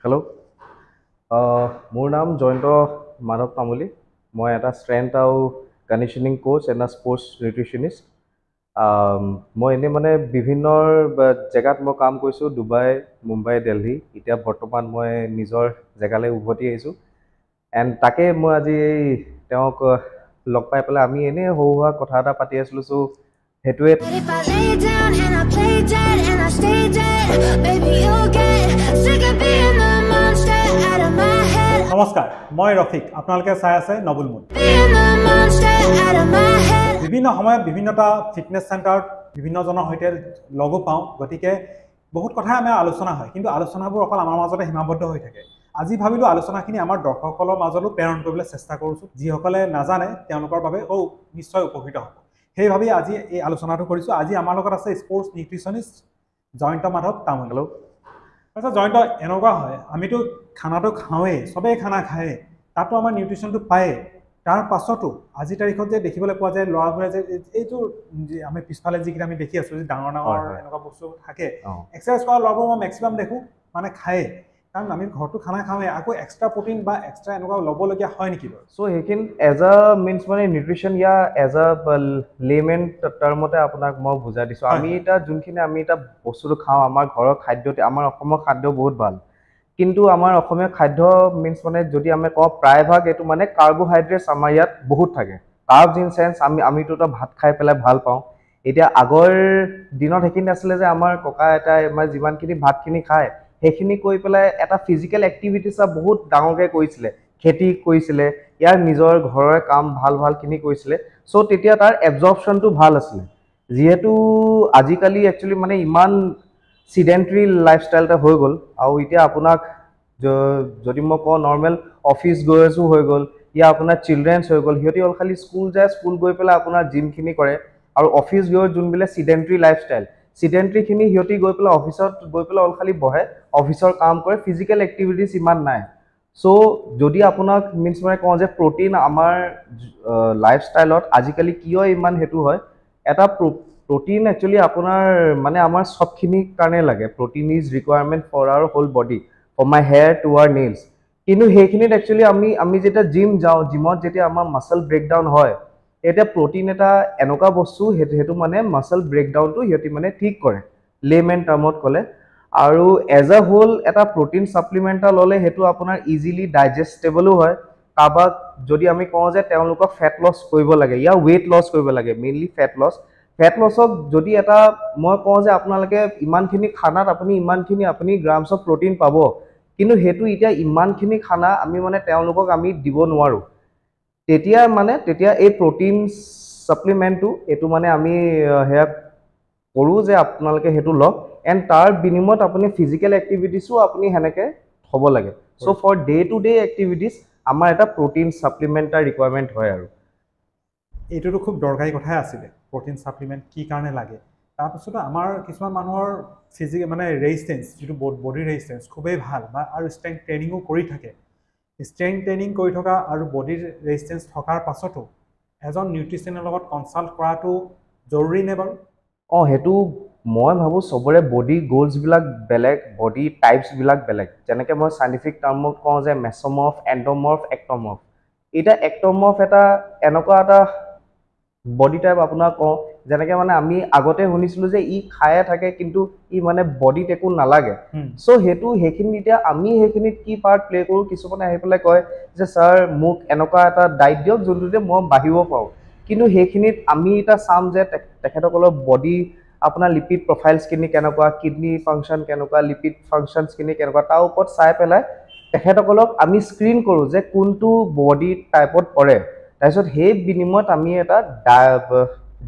Hello', মোৰ নাম জয়ন্ত মাধৱ তামুলী। মই এটা ষ্ট্ৰেংথ আৰু conditioning Koch and sports nutritionist. মই এনেই মানে বিভিন্ন জেগাত মই কাম কৰিছোঁ, ডুবাই, মুম্বাই, দিল্লী। এতিয়া বৰ্তমান মই নিজৰ জেগালৈ উভতি আহিছোঁ। এণ্ড তাকে মই আজি তেওঁক লগ পাই পেলাই আমি এনেই সৰু সুৰা কথা এটা পাতি আছিলোঁ। চ' সেইটোৱে নমস্কাৰ, মই ৰফিক। আপোনালোকে চাই আছে নবুল মুড। বিভিন্ন সময়ত বিভিন্নটা ফিটনেছ চেণ্টাৰত বিভিন্নজনৰ সৈতে লগো পাওঁ, গতিকে বহুত কথাই আমাৰ আলোচনা হয়, কিন্তু আলোচনাবোৰ অকল আমাৰ মাজতে সীমাবদ্ধ হৈ থাকে। আজি ভাবিলোঁ আলোচনাখিনি আমাৰ দৰ্শকসকলৰ মাজতো প্ৰেৰণ কৰিবলৈ চেষ্টা কৰিছোঁ। যিসকলে নাজানে তেওঁলোকৰ বাবে নিশ্চয় উপকৃত হ'ব। সেইভাবে আজি এই আলোচনাটো কৰিছোঁ। আজি আমাৰ লগত আছে sports nutritionist Jayanta Madhav Tamuli. Hello'. আচ্ছা জয়ন্ত, এনেকুৱা হয় আমিতো খানাটো খাওঁৱেই, চবেই খানা খায়েই, তাতো আমাৰ নিউট্ৰিশ্যনটো পায়েই। তাৰ পাছতো আজিৰ তাৰিখত যে দেখিবলৈ পোৱা যায় ল'ৰাবোৰে যে এইটো আমি পিছফালে যিকেইটা আমি দেখি আছোঁ যে ডাঙৰ ডাঙৰ এনেকুৱা বস্তু থাকে, এক্সাৰচাইজ কৰা ল'ৰাবোৰ মই মেক্সিমাম দেখোঁ মানে খায়েই। কাৰণ আমি ঘৰটো খানা খাওঁৱেই, আকৌ এক্সট্ৰা প্ৰটিন বা এক্সট্ৰা এনেকুৱা ল'বলগীয়া হয় নেকি বাৰু? চ' সেইখিনি এজ আ মিনছ মানে নিউট্ৰিশ্যন ইয়া এজ আ লেমেন টাৰ্মতে আপোনাক মই বুজাই দিছোঁ। আমি এতিয়া যোনখিনি আমি এতিয়া বস্তুটো খাওঁ, আমাৰ ঘৰৰ খাদ্য, আমাৰ অসমৰ খাদ্য বহুত ভাল, কিন্তু আমাৰ অসমীয়া খাদ্য মিনছ মানে যদি আমি কওঁ প্ৰায়ভাগ এইটো মানে কাৰ্বহাইড্ৰেটছ আমাৰ ইয়াত বহুত থাকে। কাৰ্বছ ইন চেন্স আমিতো ভাত খাই পেলাই ভাল পাওঁ। এতিয়া আগৰ দিনত সেইখিনি আছিলে যে আমাৰ ককা আইতাই আমাৰ যিমানখিনি ভাতখিনি খায় সেইখিনি কৰি পেলাই এটা ফিজিকেল এক্টিভিটিছ বহুত ডাঙৰকৈ কৰিছিলে, খেতি কৰিছিলে, ইয়াৰ নিজৰ ঘৰৰে কাম ভালখিনি কৰিছিলে। চ' তেতিয়া তাৰ এবজৰ্পশ্যনটো ভাল আছিলে। যিহেতু আজিকালি একচুৱেলি মানে ইমান চিডেণ্টেৰী লাইফষ্টাইল এটা হৈ গ'ল, আৰু এতিয়া আপোনাক যদি মই কওঁ নৰ্মেল অফিচ গ'য়াৰ্ছো হৈ গ'ল, ইয়া আপোনাৰ চিলড্ৰেনছ হৈ গ'ল, সিহঁতি অল খালি স্কুল যায়, স্কুল গৈ পেলাই আপোনাৰ জিমখিনি কৰে। আৰু অফিচ গৈ যোনবিলাক চিডেণ্টেৰী লাইফষ্টাইল, চিডেণ্টেৰীখিনি সিহঁতি গৈ পেলাই অফিচত গৈ পেলাই অল খালি বহে, অফিচৰ কাম কৰে, ফিজিকেল এক্টিভিটিছ ইমান নাই। চ' যদি আপোনাক মিনছ মানে কওঁ যে প্ৰটিন আমাৰ লাইফষ্টাইলত আজিকালি কিয় ইমান সেইটো হয়, এটা প্ৰটিন একচুৱেলি আপোনাৰ মানে আমাৰ চবখিনিৰ কাৰণে লাগে। Protein is requirement for our whole body, for my hair to our nails. কিন্তু সেইখিনিত একচুৱেলি আমি যেতিয়া জিম যাওঁ, জিমত যেতিয়া আমাৰ মাছল ব্ৰেকডাউন হয়, এতিয়া প্ৰটিন এটা এনেকুৱা বস্তু সেইটো মানে মাছল ব্ৰেকডাউনটো সিহঁতি মানে ঠিক কৰে, লেমেন টাৰ্মত ক'লে। আৰু এজ এ হোল এটা প্ৰটিন ছাপ্লিমেণ্ট এটা ল'লে সেইটো আপোনাৰ ইজিলি ডাইজেষ্টেবলো হয়। কাৰোবাক যদি আমি কওঁ যে তেওঁলোকক ফেট লছ কৰিব লাগে, ইয়াৰ ৱেইট লছ কৰিব লাগে, মেইনলি ফেট লছক যদি এটা মই কওঁ যে আপোনালোকে ইমানখিনি খানাত আপুনি গ্ৰামছ অফ প্ৰটিন পাব, কিন্তু সেইটো এতিয়া ইমানখিনি খানা আমি মানে তেওঁলোকক আমি দিব নোৱাৰোঁ। তেতিয়া এই প্ৰটিন ছাপ্লিমেণ্টটো এইটো মানে আমি সেয়া কৰোঁ যে আপোনালোকে সেইটো লওক, এণ্ড তাৰ বিনিময়ত আপুনি ফিজিকেল এক্টিভিটিছো আপুনি সেনেকৈ হ'ব লাগে। So' for day to day activities আমাৰ এটা প্ৰটিন ছাপ্লিমেণ্ট এটা ৰিকুৱাৰমেণ্ট হয়। আৰু এইটোতো খুব দৰকাৰী কথাই আছিলে, প্ৰটিন ছাপ্লিমেণ্ট কি কাৰণে লাগে। তাৰপিছতো আমাৰ কিছুমান মানুহৰ মানে ৰেজিষ্টেঞ্চ, যিটো বডি ৰেজিষ্টেঞ্চ খুবেই ভাল, বা আৰু ষ্ট্ৰেংথ ট্ৰেইনিঙো কৰি থাকে। ষ্ট্ৰেংথ ট্ৰেইনিং কৰি থকা আৰু বডিৰ ৰেজিষ্টেঞ্চ থকাৰ পাছতো এজন নিউট্ৰিশ্যনৰ লগত কনচাল্ট কৰাটো জৰুৰী নে বাৰু? সেইটো মই ভাবোঁ চবৰে বডি গ'লছবিলাক বেলেগ, বডি টাইপছবিলাক বেলেগ। যেনেকৈ মই চাইণ্টিফিক টাৰ্মত কওঁ যে মেছ'মৰ্ফ, এণ্ড'মৰ্ফ, এক্ট'মৰ্ফ। এতিয়া এক্ট'মৰ্ফ এটা এনেকুৱা এটা বডি টাইপ আপোনাক কওঁ, যেনেকৈ মানে আমি আগতে শুনিছিলোঁ যে ই খায়ে থাকে কিন্তু ই মানে বডিত একো নালাগে। চ' সেইখিনিত এতিয়া আমি সেইখিনিত কি পাৰ্ট প্লে কৰোঁ, কিছুমানে আহি পেলাই কয় যে ছাৰ মোক এনেকুৱা এটা ডাইট দিয়ক যোনটোতে মই বাঢ়িব পাৰোঁ। কিন্তু সেইখিনিত আমি এতিয়া চাম যে তেখেতসকলৰ বডি আপোনাৰ লিপিড প্ৰফাইলছখিনি কেনেকুৱা, কিডনী ফাংচন কেনেকুৱা, লিপিড ফাংচনছখিনি কেনেকুৱা, তাৰ ওপৰত চাই পেলাই তেখেতসকলক আমি স্ক্ৰীন কৰোঁ যে কোনটো বডি টাইপত পৰে। তাৰপিছত সেই বিনিময়ত আমি এটা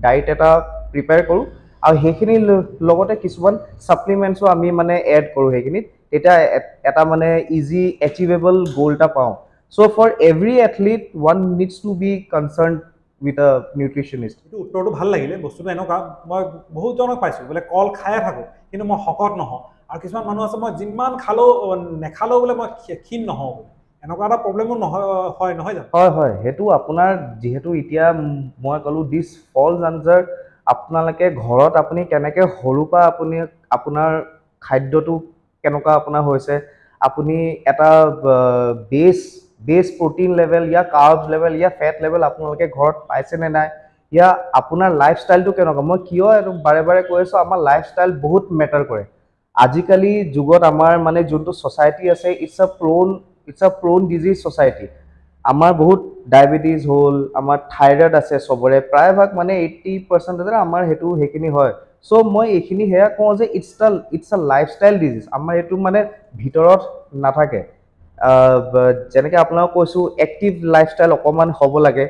ডাইট এটা প্ৰিপেয়াৰ কৰোঁ, আৰু সেইখিনিৰ লগতে কিছুমান ছাপ্লিমেণ্টছো আমি মানে এড কৰোঁ সেইখিনিত, তেতিয়া এটা মানে ইজি এচিভেবল গ'ল এটা পাওঁ। So' for every athlete one needs to be concern with a nutritionist. এইটো উত্তৰটো ভাল লাগিলে। বস্তুটো এনেকুৱা, মই বহুতজনক পাইছোঁ বোলে কল খায়ে থাকোঁ কিন্তু মই শকত নহওঁ, আৰু কিছুমান মানুহ আছে মই যিমান নেখালেও বোলে মই ক্ষীণ নহওঁ বোলে। এনেকুৱা এটা প্ৰব্লেমো নহয় জানো? হয়, সেইটো আপোনাৰ যিহেতু এতিয়া মই ক'লোঁ দিছ ফলছ আণ্ডাৰ আপোনালোকে ঘৰত আপুনি কেনেকৈ সৰুৰ পৰা আপুনি আপোনাৰ খাদ্যটো কেনেকুৱা আপোনাৰ হৈছে, আপুনি এটা বেছ প্ৰটিন লেভেল ইয়া কাৰ্বছ লেভেল ইয়া ফেট লেভেল আপোনালোকে ঘৰত পাইছেনে নাই, ইয়া আপোনাৰ লাইফষ্টাইলটো কেনেকুৱা। মই কিয় এইটো বাৰে বাৰে কৈ আছোঁ, আমাৰ লাইফষ্টাইল বহুত মেটাৰ কৰে। আজিকালি যুগত আমাৰ মানে যোনটো ছ'চাইটি আছে, ইটছ আ প্ৰ'ন ডিজিজ ছ'চাইটি। আমাৰ বহুত ডায়েবেটিছ হ'ল, আমাৰ থাইৰয়ড আছে চবৰে, প্ৰায়ভাগ মানে 80% আমাৰ সেইখিনি হয়। চ' মই এইখিনি সেয়া কওঁ যে ইটছ আ লাইফষ্টাইল ডিজিজ। আমাৰ এইটো মানে ভিতৰত নাথাকে। যেনেকৈ আপোনাক কৈছোঁ এক্টিভ লাইফষ্টাইল অকণমান হ'ব লাগে,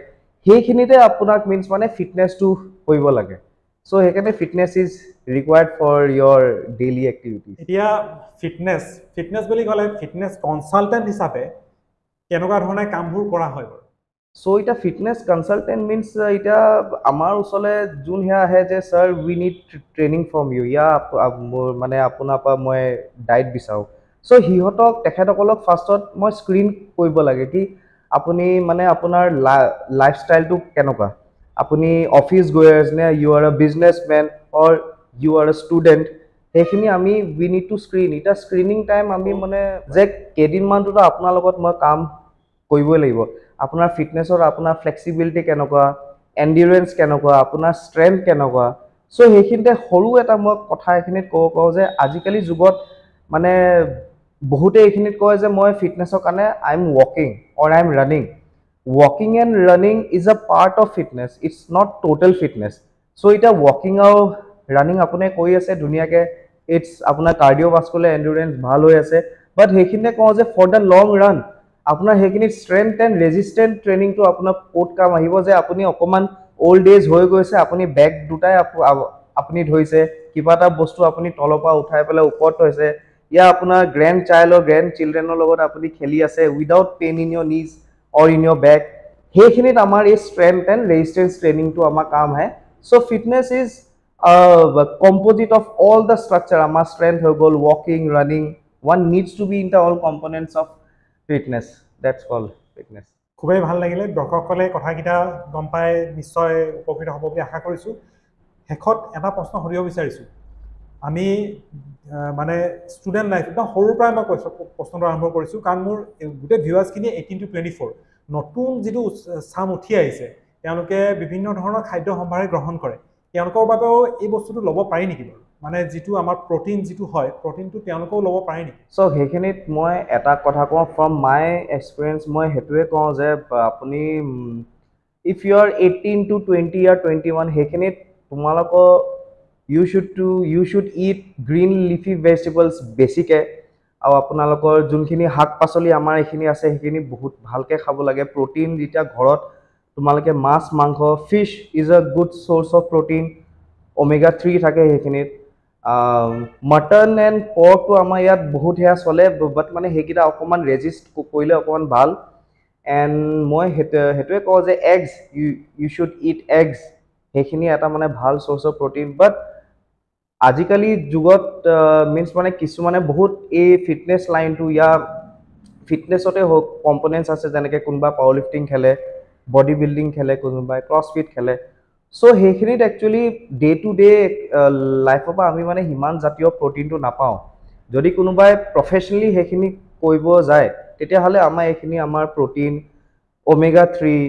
সেইখিনিতে আপোনাক মিনছ মানে ফিটনেছটো কৰিব লাগে। চ' সেইকাৰণে fitness is required for your daily activities. এতিয়া ফিটনেছ বুলি ক'লে ফিটনেছ কনচালটেণ্ট হিচাপে কেনেকুৱা ধৰণে কামবোৰ কৰা হয় বাৰু? চ' এতিয়া ফিটনেছ কনচালটেণ্ট মিনছ এতিয়া আমাৰ ওচৰলৈ যোন সেয়া আহে যে sir we need training from you, মোৰ মানে আপোনাৰ পৰা মই ডায়েট বিচাৰোঁ। চ' তেখেতসকলক ফাৰ্ষ্টত মই স্ক্ৰীন কৰিব লাগে কি আপুনি মানে আপোনাৰ লাইফষ্টাইলটো কেনেকুৱা, আপুনি অফিচ গৈ আছে নে, you are a businessman or you are a student, সেইখিনি উই নিড টু স্ক্ৰীন। এতিয়া স্ক্ৰীনিং টাইম আমি মানে যে কেইদিনমানটোতো আপোনাৰ লগত মই কাম কৰিবই লাগিব। আপোনাৰ ফিটনেছৰ আপোনাৰ ফ্লেক্সিবিলিটি কেনেকুৱা, এণ্ডিউৰেঞ্চ কেনেকুৱা, আপোনাৰ ষ্ট্ৰেংথ কেনেকুৱা। চ' সেইখিনিতে সৰু এটা মই কথা এইখিনিত ক'ব পাৰোঁ যে আজিকালি যুগত মানে বহুতে এইখিনিত কয় যে মই ফিটনেছৰ কাৰণে I am ৱাকিং or I am running. ৱাকিং and running is a part of fitness, it's not total fitness. চ' এতিয়া ৱাকিং আৰু ৰানিং আপুনি কৰি আছে ধুনীয়াকৈ, ইটছ আপোনাৰ কাৰ্ডিঅ'ভাস্কুলাৰ এণ্ডুৰেঞ্চ ভাল হৈ আছে, বাট সেইখিনিতে কওঁ যে ফৰ দ্য লং ৰান আপোনাৰ সেইখিনি ষ্ট্ৰেংথ এণ্ড ৰেজিষ্টেণ্ট ট্ৰেইনিংটো আপোনাৰ ক'ত কাম আহিব যে আপুনি অকণমান অল্ড এজ হৈ গৈছে, আপুনি বেগ দুটাই আপুনি ধৰিছে, কিবা এটা বস্তু আপুনি তলৰ পৰা উঠাই পেলাই ওপৰত থৈছে, ইয়া আপোনাৰ গ্ৰেণ্ড চিলড্ৰেনৰ লগত আপুনি খেলি আছে উইদাউট পেইন ইন ইয়ৰ নিজ অৰ ইন ইয়ৰ বেক, সেইখিনিত আমাৰ এই ষ্ট্ৰেংথ এণ্ড ৰেজিষ্টেঞ্চ ট্ৰেইনিংটো আমাৰ কাম আহে। So' fitness is composite of all the structure. আমাৰ ষ্ট্ৰেংথ হৈ গ'ল, ৱাকিং, running, one needs to be in the all components of fitness. That's call fitness. খুবেই ভাল লাগিলে, দৰ্শকসকলে কথাকেইটা গম পাই নিশ্চয় উপকৃত হ'ব বুলি আশা কৰিছোঁ। শেষত এটা প্ৰশ্ন সুধিব বিচাৰিছোঁ। আমি মানে ষ্টুডেণ্ট লাইফ একদম সৰুৰ পৰাই মই কৈছোঁ প্ৰশ্নটো আৰম্ভ কৰিছোঁ, কাৰণ মোৰ গোটেই ভিউৱাৰ্ছখিনিয়ে 18 to 24 নতুন যিটো চাম উঠি আহিছে, তেওঁলোকে বিভিন্ন ধৰণৰ খাদ্য সম্ভাৰে গ্ৰহণ কৰে। তেওঁলোকৰ বাবেও এই বস্তুটো ল'ব পাৰি নেকি বাৰু? মানে যিটো আমাৰ প্ৰটিন যিটো হয়, প্ৰটিনটো তেওঁলোকেও ল'ব পাৰে নেকি? চ' সেইখিনিত মই এটা কথা কওঁ, ফ্ৰম মাই এক্সপিৰিয়েঞ্চ মই সেইটোৱে কওঁ যে আপুনি if you are 18 to 20 or 21, সেইখিনিত তোমালোকৰ you should eat green leafy vegetables বেছিকৈ, আৰু আপোনালোকৰ যোনখিনি শাক পাচলি আমাৰ এইখিনি আছে সেইখিনি বহুত ভালকৈ খাব লাগে। প্ৰটিন যেতিয়া ঘৰত তোমালোকে মাছ মাংস, fish is a good source of protein, omega 3 থাকে সেইখিনিত। মটন এণ্ড পৰ্কটো আমাৰ ইয়াত বহুত সেয়া চলে, বাট মানে সেইকেইটা অকণমান ৰেজিষ্ট কৰিলে অকণমান ভাল। এণ্ড মই সেইটোৱে কওঁ যে এগছ, ইউ শ্বুড ইট এগছ, সেইখিনি এটা মানে ভাল চ'ৰ্চ অফ প্ৰটিন। বাট আজিকালি যুগত মিনছ মানে কিছুমানে বহুত এই ফিটনেছ লাইনটো ইয়াৰ ফিটনেছতে হওক কম্পনেণ্টছ আছে, যেনেকৈ কোনোবা পাৱাৰ লিফটিং খেলে, বডি বিল্ডিং খেলে, কোনোবাই ক্ৰছফিট খেলে। চ' সেইখিনিত একচুৱেলি ডে টু ডে লাইফৰ পৰা আমি মানে সিমান জাতীয় প্ৰটিনটো নাপাওঁ। যদি কোনোবাই প্ৰফেচনেলি সেইখিনি কৰিব যায় তেতিয়াহ'লে আমাৰ প্ৰটিন, ওমেগা 3,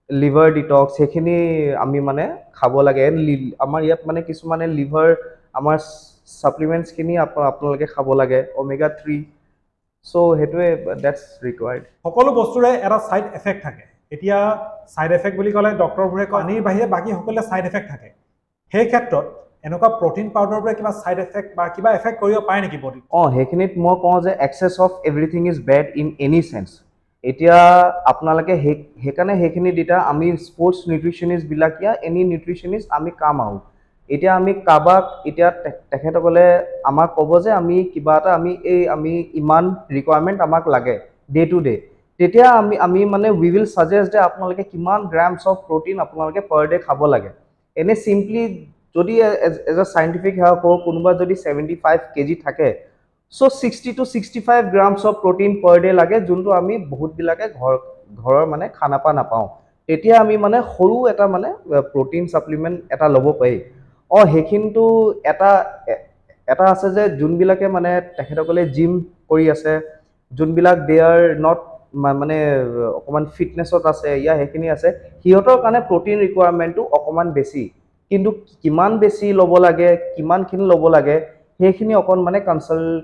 লিভাৰ ডিটক্স সেইখিনি আমি মানে খাব লাগে। আমাৰ ইয়াত মানে কিছুমানে লিভাৰ আমাৰ ছাপ্লিমেণ্টছখিনি আপোনালোকে খাব লাগে, ওমেগা 3। চ' সেইটোৱে ডেটছ ৰিকুৱাৰ্ড। সকলো বস্তুৰে এটা ছাইড এফেক্ট থাকে। এতিয়া ছাইড এফেক্ট বুলি ক'লে ডক্টৰবোৰে কয় পানীৰ বাহিৰে বাকী সকলোৰে ছাইড এফেক্ট থাকে। সেই ক্ষেত্ৰত এনেকুৱা প্ৰটিন পাউডাৰবোৰে কিবা ছাইড এফেক্ট বা কিবা এফেক্ট কৰিব পাৰে নেকি বডিত? সেইখিনিত মই কওঁ যে excess of everything is bad in any sense. এতিয়া আপোনালোকে সেইকাৰণে সেইখিনি এতিয়া আমি স্পৰ্টছ নিউট্ৰিচনিষ্টবিলাক ইয়া এনি নিউট্ৰিচনিষ্ট আমি কাম আহোঁ। এতিয়া আমি কাৰোবাক এতিয়া তেখেতসকলে আমাক ক'ব যে আমি কিবা এটা আমি ইমান ৰিকুৱাৰমেণ্ট আমাক লাগে ডে টু ডে, তেতিয়া আমি মানে উই উইল ছাজেষ্ট যে আপোনালোকে কিমান গ্ৰামছ অফ প্ৰটিন আপোনালোকে পাৰ ডে খাব লাগে। এনে চিম্পলি যদি এজ এ চাইণ্টিফিক হেল্প কওঁ, কোনোবা যদি 75 kg থাকে, চ' 60 to 65 grams of protein per day লাগে, যোনটো আমি বহুতবিলাকে ঘৰৰ মানে খানা পা নাপাওঁ। তেতিয়া আমি মানে সৰু এটা মানে প্ৰটিন ছাপ্লিমেণ্ট এটা ল'ব পাৰি। সেইখিনিতো এটা আছে যে যোনবিলাকে মানে তেখেতসকলে জিম কৰি আছে যোনবিলাক দে আৰ নট মানে অকণমান ফিটনেছত আছে ইয়া সেইখিনি আছে সিহঁতৰ কাৰণে প্ৰটিন ৰিকুৱাৰমেণ্টটো অকণমান বেছি কিন্তু কিমান বেছি ল'ব লাগে কিমানখিনি ল'ব লাগে সেইখিনি অকণ মানে কনচাল্ট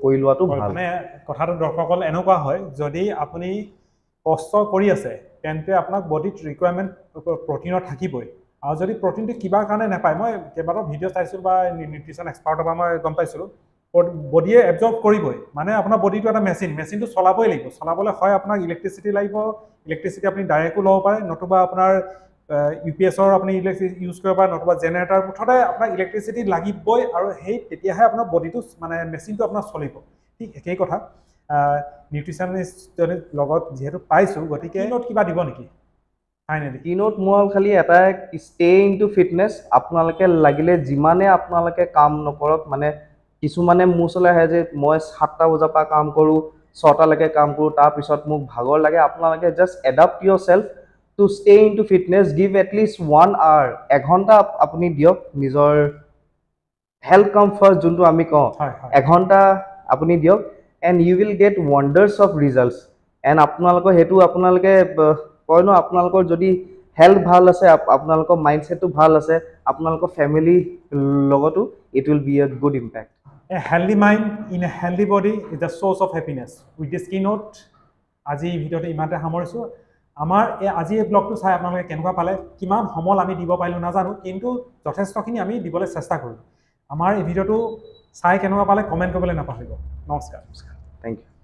কৰি লোৱাটো ভাল মানে কথাটো দৰ্শকসকল এনেকুৱা হয় যদি আপুনি কষ্ট কৰি আছে তেন্তে আপোনাক বডিত ৰিকুৱাৰমেণ্ট প্ৰটিনৰ থাকিবই আৰু যদি প্ৰটিনটো কিবা কাৰণে নাপায় মই কেইবাটাও ভিডিঅ' চাইছিলোঁ বা নিউট্ৰিশ্যন এক্সপাৰ্টৰ পৰা মই গম পাইছিলোঁ বডিয়ে এবজৰ্ব কৰিবই মানে আপোনাৰ বডিটো এটা মেচিনটো চলাবই লাগিব চলাবলৈ হয় আপোনাক ইলেক্ট্ৰিচিটি লাগিব ইলেক্ট্ৰিচিটি আপুনি ডাইৰেক্টো ল'ব পাৰে নতুবা আপোনাৰ UPS-ৰ আপুনি ইলেক্ট্ৰিচিটি ইউজ কৰিব পাৰে নতুবা জেনেৰেটাৰ মুঠতে আপোনাক ইলেক্ট্ৰিচিটি লাগিবই আৰু তেতিয়াহে আপোনাৰ বডিটো মানে মেচিনটো আপোনাৰ চলিব ঠিক একেই কথা নিউট্ৰিশ্যনিষ্টজনৰ লগত যিহেতু পাইছোঁ গতিকে নোট কিবা দিব নেকি ফাইনেলি কিনোত মই খালি এটাই ষ্টে ইনটু ফিটনেছ আপোনালোকে লাগিলে যিমানে আপোনালোকে কাম নকৰক মানে কিছুমানে মোৰ ওচৰলৈ আহে যে মই 7টা বজাৰ পৰা কাম কৰোঁ 6টালৈকে কাম কৰোঁ তাৰপিছত মোক ভাগৰ লাগে আপোনালোকে just adapt yourself to stay into fitness give at least 1 hour এঘণ্টা আপুনি দিয়ক নিজৰ হেল্থ কমফৰ্ট যোনটো আমি কওঁ এঘণ্টা আপুনি দিয়ক and you will get wonders of results and আপোনালোকৰ সেইটো আপোনালোকে কয় ন আপোনালোকৰ যদি হেল্থ ভাল আছে আপোনালোকৰ মাইণ্ডছেটটো ভাল আছে আপোনালোকৰ ফেমিলিৰ লগতো it will B a good impact A healthy mind in a healthy body is the source of happiness. With this keynote, আজি ভিডিঅ'টো ইমানতে সামৰিছোঁ আমাৰ আজি এই ব্লগটো চাই আপোনালোকে কেনেকুৱা পালে কিমান সমল আমি দিব পাৰিলোঁ নাজানো কিন্তু যথেষ্টখিনি আমি দিবলৈ চেষ্টা কৰিলোঁ আমাৰ এই ভিডিঅ'টো চাই কেনেকুৱা পালে কমেণ্ট কৰিবলৈ নাপাহৰিব নমস্কাৰ থেংক ইউ